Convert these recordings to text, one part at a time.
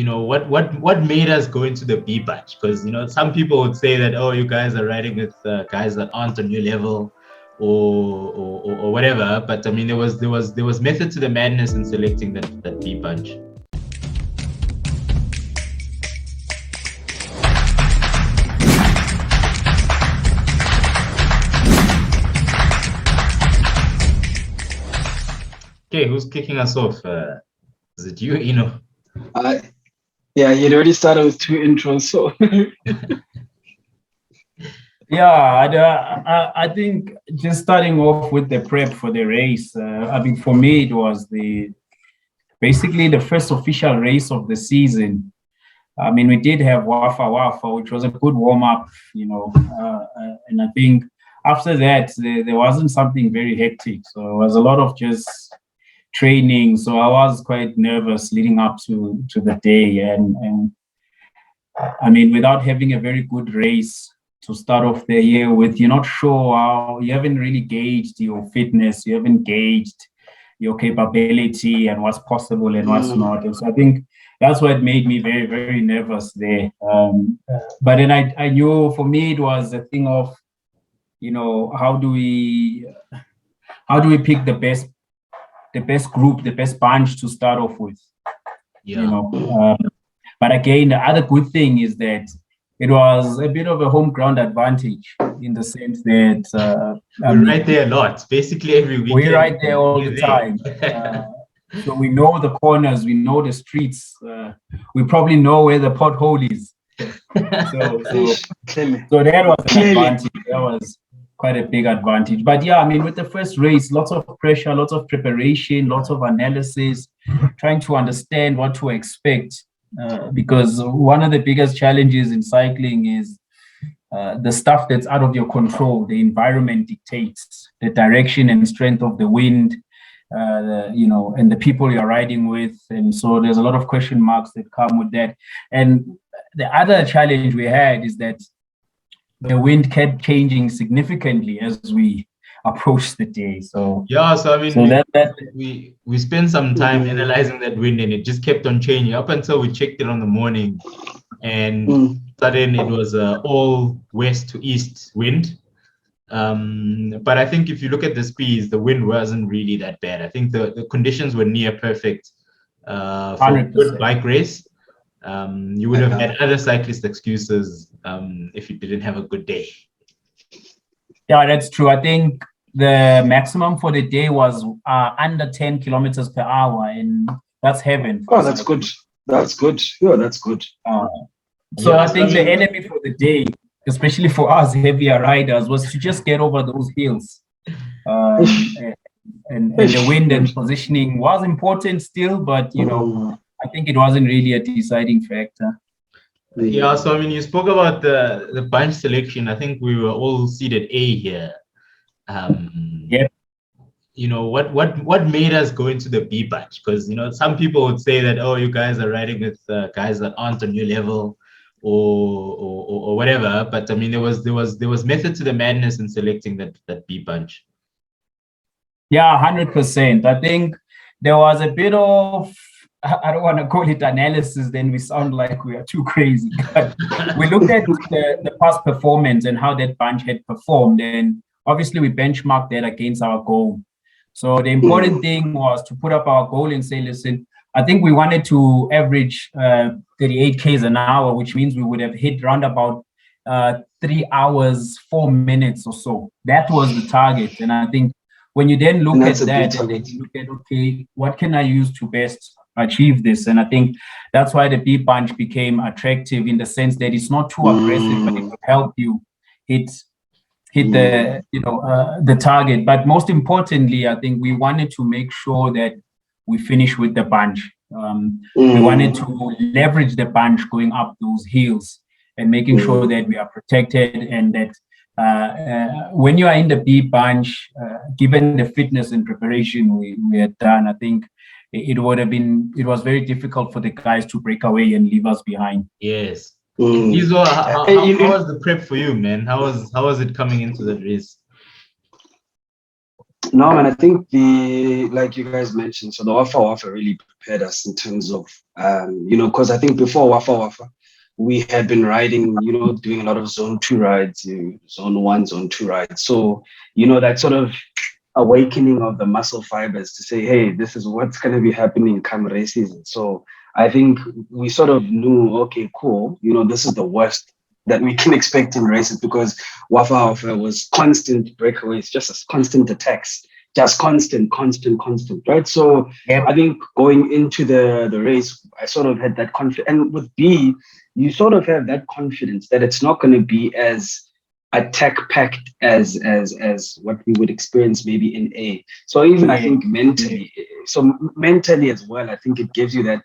what made us go into the B batch? Because some people would say that, oh, you guys are riding with guys that aren't on your level, or whatever. But I mean, there was method to the madness in selecting that B bunch. Okay, who's kicking us off? Is it you, Yeah, you'd already started with 2 intros, so Yeah, I think just starting off with the prep for the race. I mean, for me, it was basically the first official race of the season. I mean, we did have Wafa Wafa, which was a good warm up, and I think after that there wasn't something very hectic. So it was a lot of just training. So I was quite nervous leading up to the day, and I mean, without having a very good race to start off the year with, you're not sure how, you haven't really gauged your fitness, you haven't gauged your capability and what's possible and what's not. And so I think that's what made me very, very nervous there. But then I knew for me it was a thing of, how do we pick the best group, the best bunch to start off with. Yeah. But again, the other good thing is that it was a bit of a home ground advantage in the sense that we're right there a lot, basically every weekend. We're right there all the time. So we know the corners, we know the streets, we probably know where the pothole is. So that was an advantage. That was quite a big advantage. But yeah, I mean, with the first race, lots of pressure, lots of preparation, lots of analysis, trying to understand what to expect. Because one of the biggest challenges in cycling is the stuff that's out of your control. The environment dictates the direction and strength of the wind, and the people you're riding with. And so there's a lot of question marks that come with that. And the other challenge we had is that the wind kept changing significantly as we approached the day. So yeah, so I mean, we spent some time analyzing that wind, and it just kept on changing up until we checked it on the morning, and suddenly it was all west to east wind. But I think if you look at the speeds, the wind wasn't really that bad. I think the conditions were near perfect for a good bike race. You would have had other cyclist excuses if you didn't have a good day. Yeah, that's true. I think the maximum for the day was under 10 kilometers per hour, and that's heaven. Oh, that's good. That's good. Yeah, that's good. So I think the enemy for the day, especially for us heavier riders, was to just get over those hills. And the wind and positioning was important still, but I think it wasn't really a deciding factor. Yeah, so I mean, you spoke about the bunch selection. I think we were all seated A here. Yeah. What made us go into the B batch? Because some people would say that, oh, you guys are riding with guys that aren't on your level, or whatever. But I mean, there was method to the madness in selecting that B bunch. Yeah, 100%. I think there was a bit of, I don't want to call it analysis, then we sound like we are too crazy. But we looked at the past performance and how that bunch had performed, and obviously we benchmarked that against our goal. So the important thing was to put up our goal and say, listen, I think we wanted to average 38 Ks an hour, which means we would have hit round about 3 hours, 4 minutes or so. That was the target. And I think when you then look at that, and then you look at, okay, what can I use to best achieve this? And I think that's why the B bunch became attractive in the sense that it's not too aggressive, but it will help you hit the target. But most importantly, I think we wanted to make sure that we finish with the bunch. We wanted to leverage the bunch going up those hills and making sure that we are protected, and that when you are in the B bunch, given the fitness and preparation we had done, I think it was very difficult for the guys to break away and leave us behind. Yes. Izo, how was the prep for you, man? How was it coming into the race? No, man, I think like you guys mentioned, so the Wafa really prepared us in terms of, because I think before Wafa, we had been riding, doing a lot of zone 2 rides, zone 1, zone 2 rides. So, that sort of awakening of the muscle fibers to say, hey, this is what's going to be happening come race season. So I think we sort of knew, okay, cool, this is the worst that we can expect in races, because Wafa was constant breakaways, just as constant attacks, just constant, right? So I think going into the race, I sort of had that confidence. And with B, you sort of have that confidence that it's not going to be as attack packed as what we would experience maybe in A. So even I think mentally as well, I think it gives you that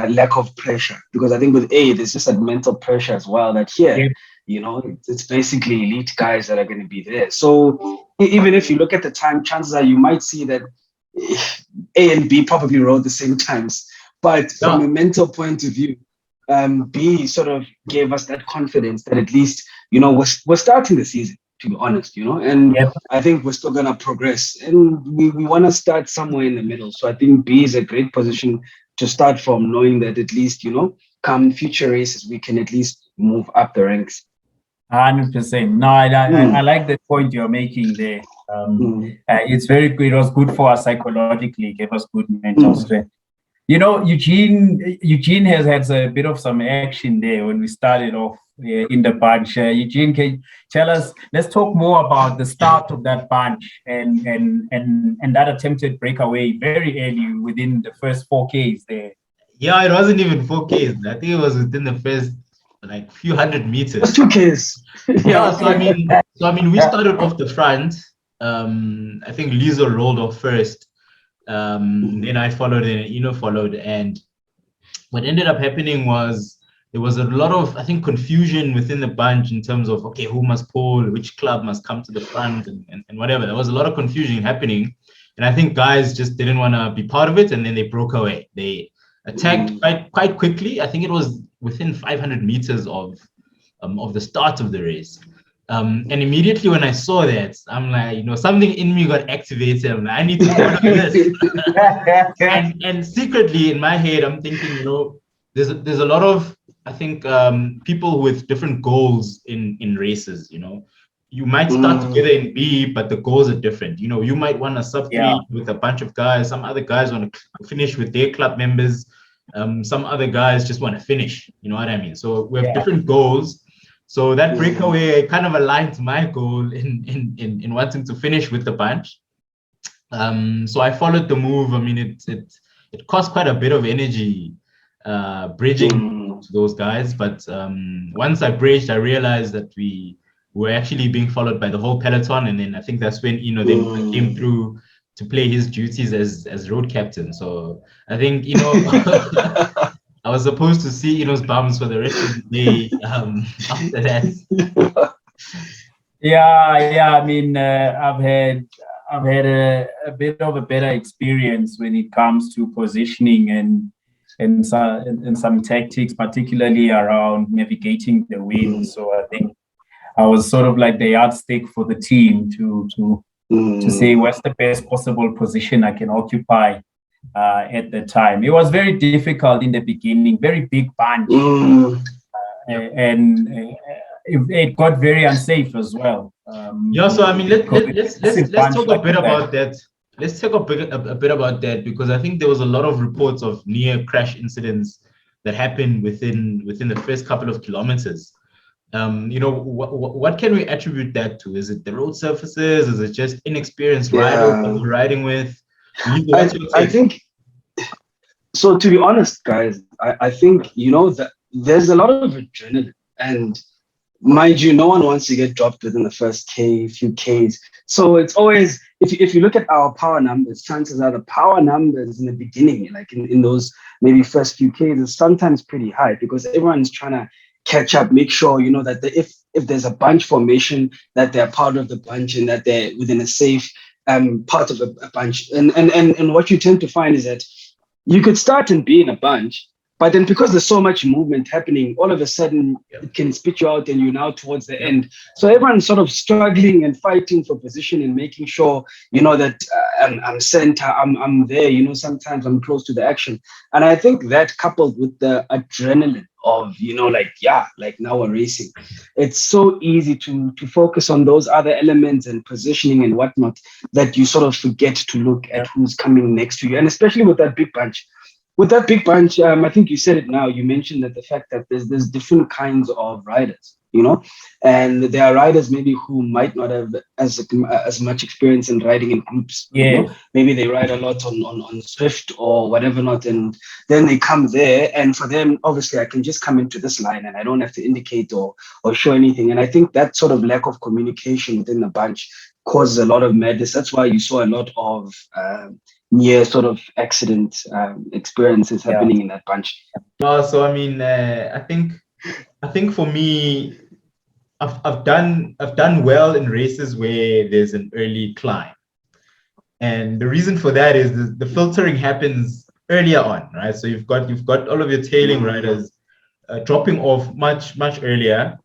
lack of pressure, because I think with A there's just that mental pressure as well, that here it's basically elite guys that are going to be there. So even if you look at the time, chances are you might see that A and B probably rode the same times, but from a mental point of view, B sort of gave us that confidence that at least, we're starting the season, to be honest, and I think we're still going to progress, and we want to start somewhere in the middle. So I think B is a great position to start from, knowing that at least, come future races, we can at least move up the ranks. 100%. No, I like the point you're making there. It's very good. It was good for us psychologically, gave us good mental strength. Eugene has had a bit of some action there when we started off in the bunch. Eugene, can you tell us, let's talk more about the start of that bunch and that attempted breakaway very early within the first 4Ks there. Yeah, it wasn't even 4Ks. I think it was within the first few hundred meters. 2Ks. Yeah, so I mean, we started off the front. I think Lizo rolled off first. Then I followed and followed, and what ended up happening was there was a lot of, I think, confusion within the bunch in terms of, okay, who must pull, which club must come to the front, and whatever. There was a lot of confusion happening, and I think guys just didn't want to be part of it, and then they broke away. They attacked quite quickly. I think it was within 500 meters of the start of the race. And immediately when I saw that, I'm like, something in me got activated. I'm like, I need to follow this. and secretly in my head, I'm thinking, there's a lot of, I think, people with different goals in races. You might start together in B, but the goals are different. You might want to sub-3 with a bunch of guys. Some other guys want to finish with their club members. Some other guys just want to finish. You know what I mean? So we have different goals. So that breakaway kind of aligned to my goal in wanting to finish with the bunch. So I followed the move. I mean, it cost quite a bit of energy bridging to those guys. But once I bridged, I realized that we were actually being followed by the whole peloton. And then I think that's when they came through to play his duties as road captain. So I think I was supposed to see Eno's bums for the rest of the day after that. Yeah. I mean, I've had a bit of a better experience when it comes to positioning and some tactics, particularly around navigating the wind. So I think I was sort of like the yardstick for the team to say what's the best possible position I can occupy at the time. It was very difficult in the beginning, very big bunch, and it got very unsafe as well. So I mean, let's talk a bit about that. Let's talk a bit about that, because I think there was a lot of reports of near crash incidents that happened within the first couple of kilometers. What can we attribute that to? Is it the road surfaces? Is it just inexperienced riders that we're riding with? I think so. To be honest, guys, I think that there's a lot of adrenaline, and mind you, no one wants to get dropped within the first few Ks. So it's always, if you look at our power numbers, chances are the power numbers in the beginning, like in those maybe first few Ks, is sometimes pretty high, because everyone's trying to catch up, make sure that if there's a bunch formation, that they're part of the bunch and that they're within a safe part of a bunch. And what you tend to find is that you could start and be in a bunch, But then because there's so much movement happening, all of a sudden it can spit you out and you're now towards the end. So everyone's sort of struggling and fighting for position and making sure, that I'm center, I'm there, sometimes I'm close to the action. And I think that coupled with the adrenaline of, like now we're racing, it's so easy to focus on those other elements and positioning and whatnot that you sort of forget to look at who's coming next to you. And especially with that big bunch. With that big bunch, I think you said it now. You mentioned that the fact that there's different kinds of riders, and there are riders maybe who might not have as much experience in riding in groups. Yeah. Maybe they ride a lot on Swift or whatever not, and then they come there, and for them, obviously, I can just come into this line and I don't have to indicate or show anything. And I think that sort of lack of communication within the bunch causes a lot of madness. That's why you saw a lot of near sort of accident experiences happening in that bunch. So I mean, I think for me, I've done well in races where there's an early climb, and the reason for that is the filtering happens earlier on, right? So you've got all of your tailing riders dropping off much earlier,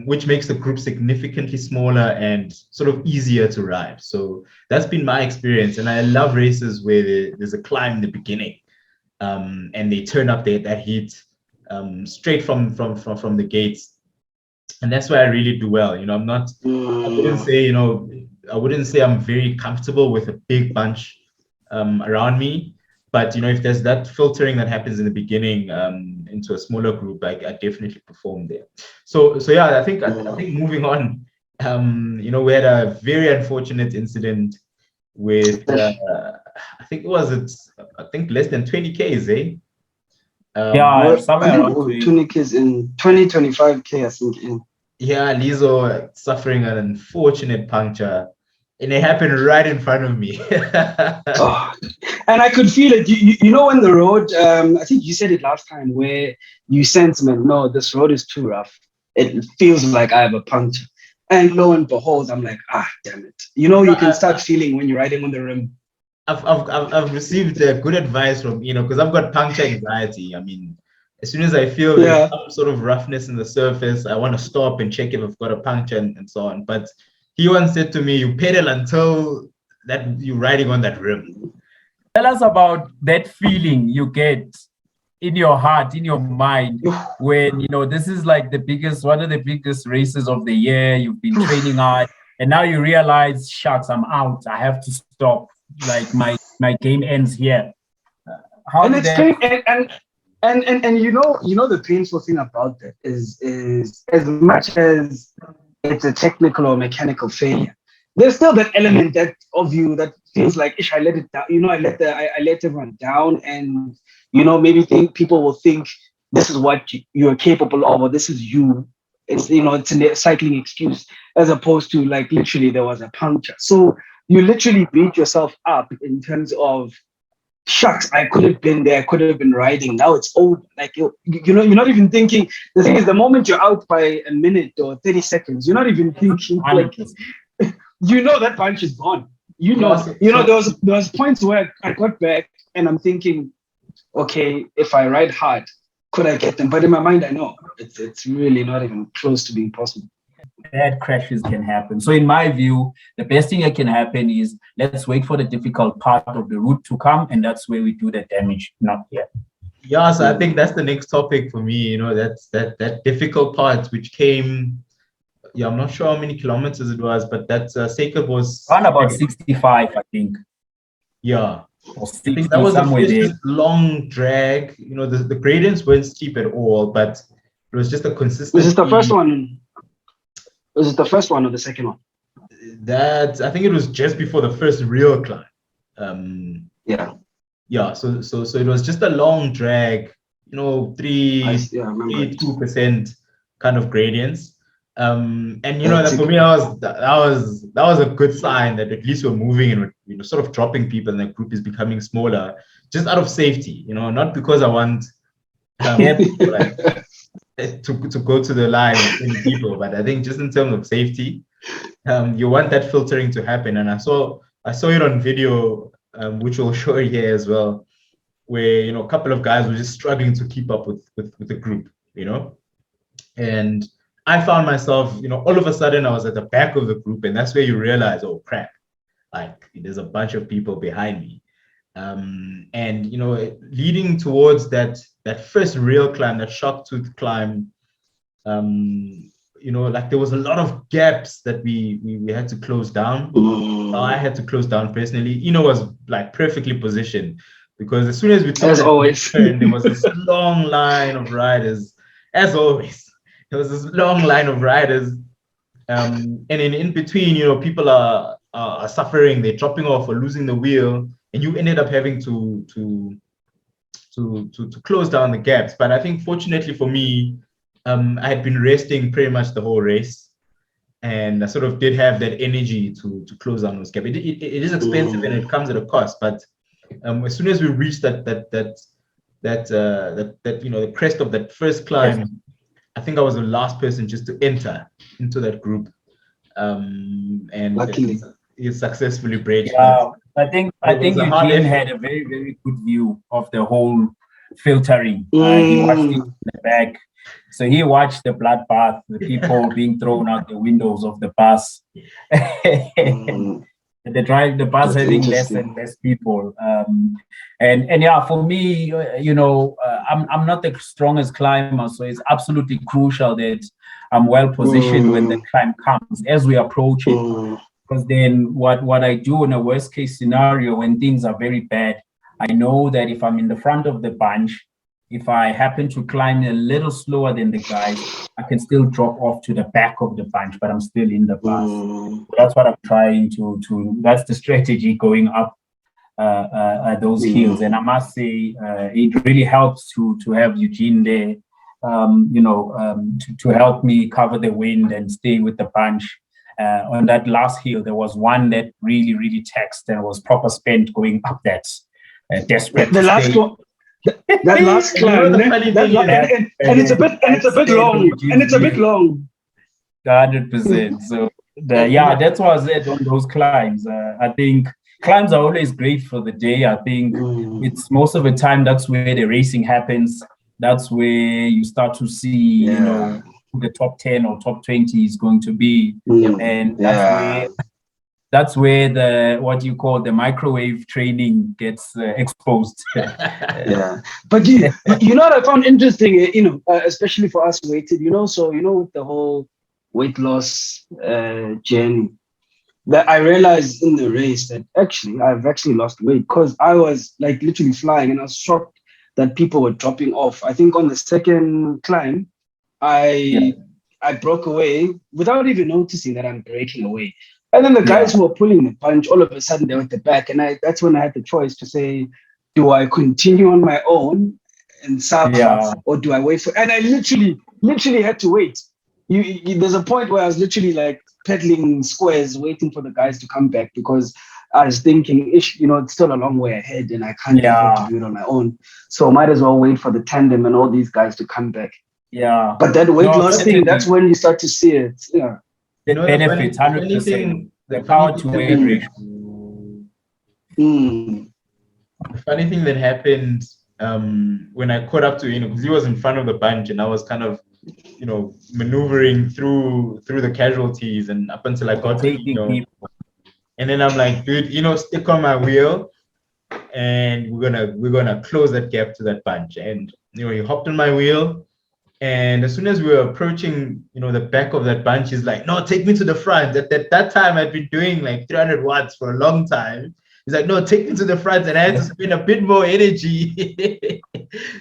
which makes the group significantly smaller and sort of easier to ride. So that's been my experience, and I love races where there's a climb in the beginning, and they turn up that heat straight from the gates, and that's where I really do well. I'm not. I wouldn't say I'm very comfortable with a big bunch around me. But if there's that filtering that happens in the beginning into a smaller group, I definitely perform there. So yeah, I think moving on, we had a very unfortunate incident with I think less than 20 Ks, eh? Somewhere around 20 Ks in 25 K, I think. Yeah, Lizo suffering an unfortunate puncture. And it happened right in front of me. And I could feel it. On the road, I think you said it last time, where you sense, man, no, this road is too rough. It feels like I have a puncture. And lo and behold, I'm like, damn it. You can start feeling when you're riding on the rim. I've received good advice from, because I've got puncture anxiety. I mean, as soon as I feel some sort of roughness in the surface, I want to stop and check if I've got a puncture and so on. But he once said to me, you pedal until that you're riding on that rim. Tell us about that feeling you get in your heart, in your mind, when, this is like one of the biggest races of the year. You've been training hard, and now you realize, shucks, I'm out. I have to stop. Like my game ends here. And the painful thing about that is as much as it's a technical or mechanical failure, there's still that element of you that feels like, ish, I let it down. I let everyone down, and maybe people will think this is what you're capable of, or this is you. It's it's a cycling excuse, as opposed to like literally there was a puncture. So you literally beat yourself up in terms of, shucks, I could have been there, I could have been riding. Now it's old. Like you're not even thinking. The thing is, the moment you're out by a minute or 30 seconds, you're not even thinking like, that bunch is gone. There was points where I got back and I'm thinking, okay, if I ride hard, could I get them? But in my mind, I know it's really not even close to being possible. Bad crashes can happen. So in my view, the best thing that can happen is let's wait for the difficult part of the route to come, and that's where we do the damage, not yet. Yeah, so I think that's the next topic for me. That's that difficult part which came. Yeah, I'm not sure how many kilometers it was, but that cycle was around about 65, I think. Yeah, I think that was the first long drag. The gradients weren't steep at all, but it was just a consistent. Was this the first one? Was it the first one or the second one? I think it was just before the first real climb. Yeah. So it was just a long drag. 2% kind of gradients. And that for me, that was a good sign that at least we're moving and we're sort of dropping people, and the group is becoming smaller, just out of safety. Not because I want to go to the line with people, but I think just in terms of safety, you want that filtering to happen. And I saw it on video, which we'll show you here as well, where, you know, a couple of guys were just struggling to keep up with the group, you know. And I found myself, you know, all of a sudden I was at the back of the group, and that's where you realize, oh crap, like there's a bunch of people behind me. And you know, leading towards that first real climb, that shock tooth climb, you know, like there was a lot of gaps that we had to close down. I had to close down personally. You know, was like perfectly positioned, because as soon as we took that turn, there was this long line of riders. As always, there was this long line of riders, and in between, you know, people are suffering. They're dropping off or losing the wheel, and you ended up having to close down the gaps. But I think fortunately for me, I had been resting pretty much the whole race, and I sort of did have that energy to close down those gaps. It is expensive and it comes at a cost, but as soon as we reached that you know, the crest of that first climb, I think I was the last person just to enter into that group, and luckily it successfully braked. Yeah, I think Eugene had a very, very good view of the whole filtering. He watched it in the back, so he watched the bloodbath, the people being thrown out the windows of the bus. The bus having less and less people, and yeah, for me, you know, I'm not the strongest climber, so it's absolutely crucial that I'm well positioned when the climb comes as we approach it, because then what I do in a worst case scenario, when things are very bad, I know that if I'm in the front of the bunch, if I happen to climb a little slower than the guys, I can still drop off to the back of the bunch, but I'm still in the bus. So that's what I'm trying to. That's the strategy going up those hills. And I must say, it really helps to have Eugene there, you know, to help me cover the wind and stay with the bunch. On that last hill, there was one that really, really taxed and was proper spent going up that desperate. The last one. That last climb, and it's a bit long, and it's a bit long. 100%. So that's what I said on those climbs. I think climbs are always great for the day. I think it's most of the time that's where the racing happens. That's where you start to see, you know, who the top 10 or top 20 is going to be, and that's where the what you call the microwave training gets exposed. But you know what I found interesting, you know, especially for us weighted, you know, so you know, with the whole weight loss journey, that I realized in the race that I've actually lost weight, because I was like literally flying, and I was shocked that people were dropping off. I think on the second climb, I broke away without even noticing that I'm breaking away. And then the guys who were pulling the punch, all of a sudden they were at the back. And that's when I had the choice to say, do I continue on my own and suffer, or do I wait for? And I literally had to wait. There's a point where I was literally like pedaling squares, waiting for the guys to come back, because I was thinking, you know, it's still a long way ahead and I can't afford to do it on my own. So I might as well wait for the tandem and all these guys to come back. Yeah. But that weight loss thing, that's when you start to see it. Yeah. The benefits, 100%. The power to weight ratio. The funny thing that happened when I caught up to, you know, because he was in front of the bunch and I was kind of, you know, maneuvering through the casualties and up until I got to, you know, and then I'm like, dude, you know, stick on my wheel and we're gonna close that gap to that bunch. And you know, he hopped on my wheel. And as soon as we were approaching, you know, the back of that bunch, he's like, no, take me to the front. At that time, I'd been doing like 300 watts for a long time. He's like, no, take me to the front. And I had to spend a bit more energy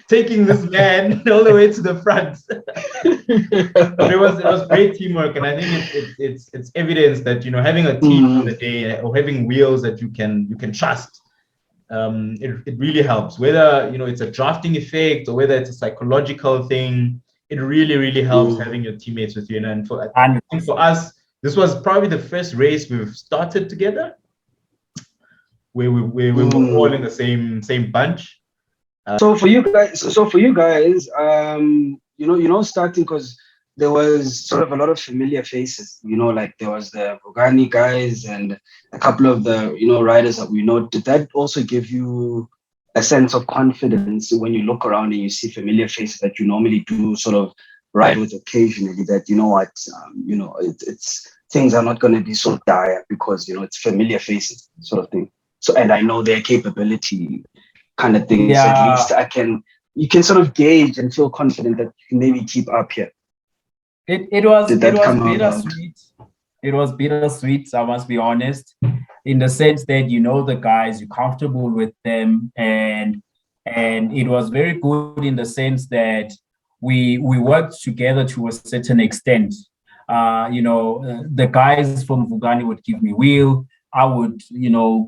taking this man all the way to the front. But it was great teamwork. And I think it's evidence that, you know, having a team on the day or having wheels that you can trust, it really helps. Whether, you know, it's a drafting effect or whether it's a psychological thing, it really helps having your teammates with you. And I think for us, this was probably the first race we've started together, where we were all in the same bunch. So for you guys, you know, starting, because there was sort of a lot of familiar faces, you know, like there was the Bogani guys and a couple of the, you know, riders that we know. Did that also give you a sense of confidence when you look around and you see familiar faces that you normally do sort of ride with occasionally, that, you know what, it's things are not going to be so dire because, it's familiar faces sort of thing. So, and I know their capability kind of things. Yeah. At least you can sort of gauge and feel confident that you can maybe keep up here. It was bittersweet. It was bittersweet, I must be honest, in the sense that you know the guys, you're comfortable with them, and it was very good in the sense that we worked together to a certain extent. The guys from Vugani would give me wheel. I would,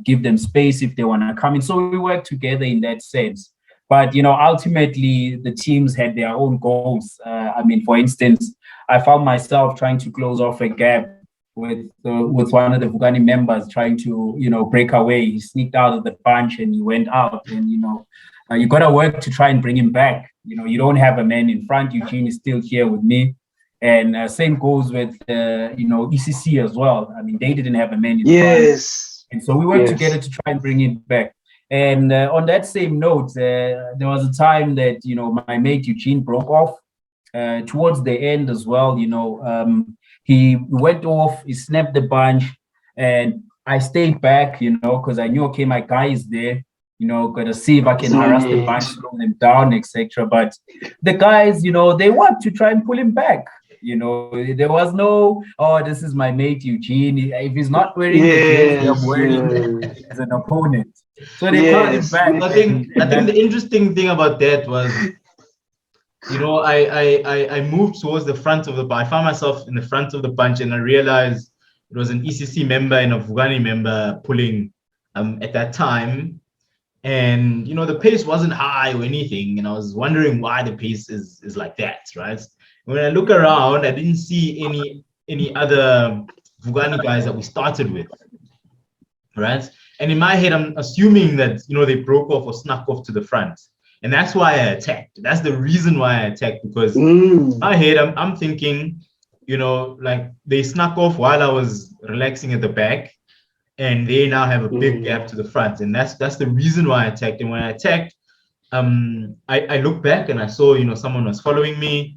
give them space if they want to come in. So we worked together in that sense. But, ultimately, the teams had their own goals. For instance, I found myself trying to close off a gap with one of the Vugani members trying to, break away. He sneaked out of the bunch and he went out. And, you got to work to try and bring him back. You don't have a man in front. Eugene is still here with me. And same goes with, ECC as well. They didn't have a man in front. And so we worked together to try and bring it back. And on that same note, there was a time that, my mate Eugene broke off towards the end as well. He went off, he snapped the bunch, and I stayed back, because I knew, okay, my guy is there, got to see if I can harass the bunch, slow them down, etc. But the guys, they want to try and pull him back. There was no, oh, this is my mate Eugene. If he's not wearing the jersey I'm wearing as an opponent. So they called him back. I think the interesting thing about that was, I moved towards the front of the bunch. I found myself in the front of the bunch, and I realized it was an ECC member and a Vugani member pulling at that time. And, the pace wasn't high or anything. And I was wondering why the pace is like that, right? When I look around, I didn't see any other Vugani guys that we started with, right? And in my head, I'm assuming that, they broke off or snuck off to the front. And that's why I attacked. That's the reason why I attacked, because in my head, I'm thinking, like they snuck off while I was relaxing at the back, and they now have a big gap to the front. And that's the reason why I attacked. And when I attacked, I looked back and I saw, someone was following me.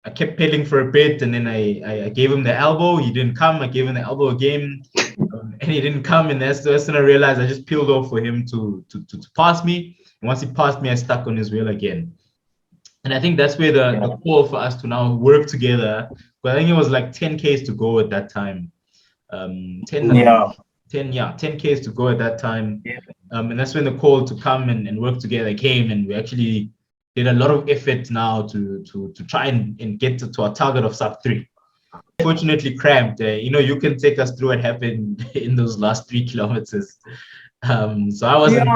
I kept pedaling for a bit, and then I gave him the elbow. He didn't come. I gave him the elbow again, and he didn't come. And that's when I realized I just peeled off for him to pass me. And once he passed me, I stuck on his wheel again. And I think that's where the call for us to now work together. But I think it was like 10 Ks to go at that time. 10 Ks to go at that time. And that's when the call to come and work together came, and we actually did a lot of effort now to try and get to our target of sub 3. Fortunately cramped. You can take us through what happened in those last 3 kilometers. So I wasn't.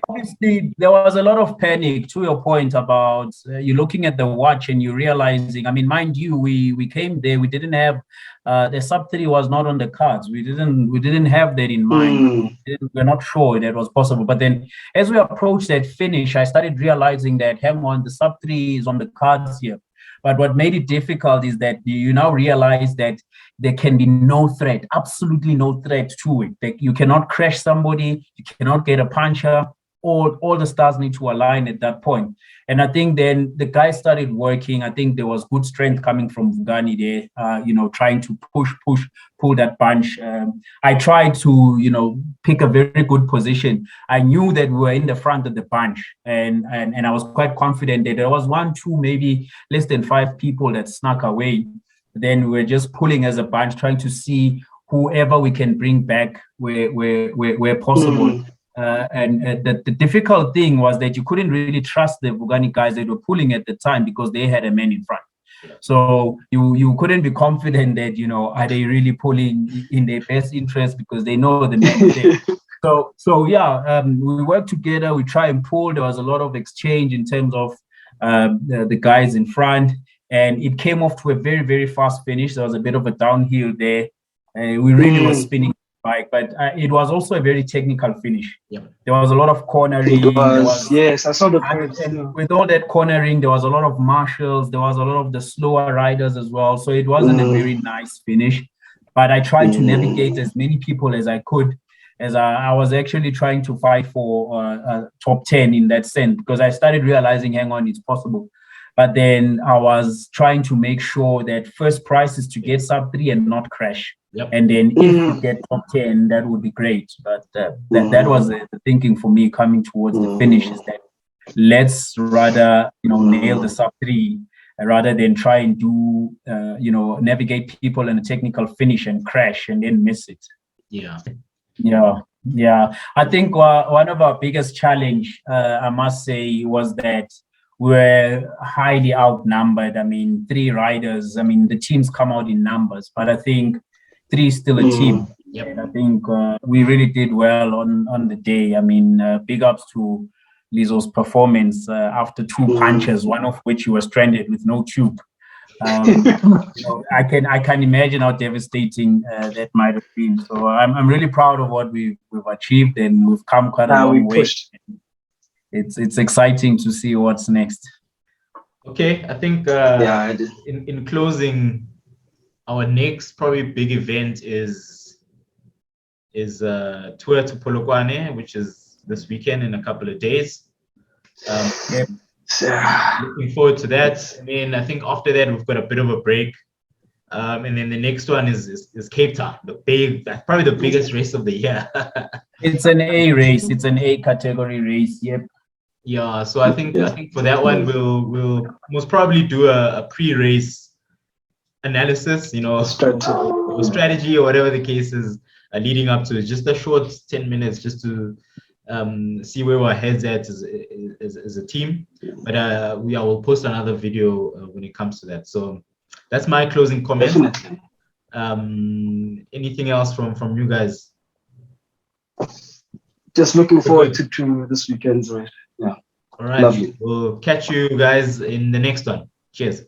Obviously, there was a lot of panic. To your point about you looking at the watch and you realizing. Mind you, we came there. We didn't have the sub 3 was not on the cards. We didn't have that in mind. We're not sure that was possible. But then, as we approached that finish, I started realizing that hang on, the sub 3 is on the cards here. But what made it difficult is that you now realize that there can be no threat, absolutely no threat to it. Like you cannot crash somebody, you cannot get a puncture. All the stars need to align at that point. And I think then the guys started working. I think there was good strength coming from Vugani there, trying to pull that bunch. I tried to, pick a very good position. I knew that we were in the front of the bunch, and I was quite confident that there was 1, 2, maybe less than 5 people that snuck away. Then we were just pulling as a bunch, trying to see whoever we can bring back where possible. And the difficult thing was that you couldn't really trust the Vugani guys that were pulling at the time because they had a man in front. So you couldn't be confident that, are they really pulling in their best interest because they know the man is there. So we worked together, we try and pull. There was a lot of exchange in terms of the guys in front, and it came off to a very, very fast finish. There was a bit of a downhill there. We really were spinning bike, but it was also a very technical finish. There was a lot of cornering. Yes, I saw the points. And with all that cornering, there was a lot of marshals. There was a lot of the slower riders as well. So it wasn't a very nice finish, but I tried to navigate as many people as I could. as I was actually trying to fight for top 10 in that sense, because I started realizing, hang on, it's possible. But then I was trying to make sure that first prize is to get sub 3 and not crash. Yep. And then if you get top 10, that would be great. But that was the thinking for me coming towards the finish, is that let's rather, nail the sub 3 rather than try and do, navigate people in a technical finish and crash and then miss it. Yeah. I think one of our biggest challenge, I must say, was that we're highly outnumbered. I mean, 3 riders. I mean, the teams come out in numbers, but I think 3 is still a team. Yep. I think we really did well on the day. I mean, big ups to Lizzo's performance after 2 punches, one of which he was stranded with no tube. I can imagine how devastating that might have been. So I'm really proud of what we've achieved, and we've come quite a long way. It's exciting to see what's next. Okay, I think in closing, our next probably big event is Tour to Polokwane, which is this weekend in a couple of days. Looking forward to that. I mean, I think after that we've got a bit of a break, and then the next one is Cape Town, that's probably the biggest race of the year. It's an A race. It's an A category race. Yep. Yeah. So I think for that one we'll most probably do a pre-race analysis, strategy or whatever the case is, leading up to it. Just a short 10 minutes just to see where our heads at as a team. But I will post another video when it comes to that. So that's my closing comment. Definitely. Anything else from you guys? Just looking forward to this weekend's race. Yeah. All right. Lovely. We'll catch you guys in the next one. Cheers.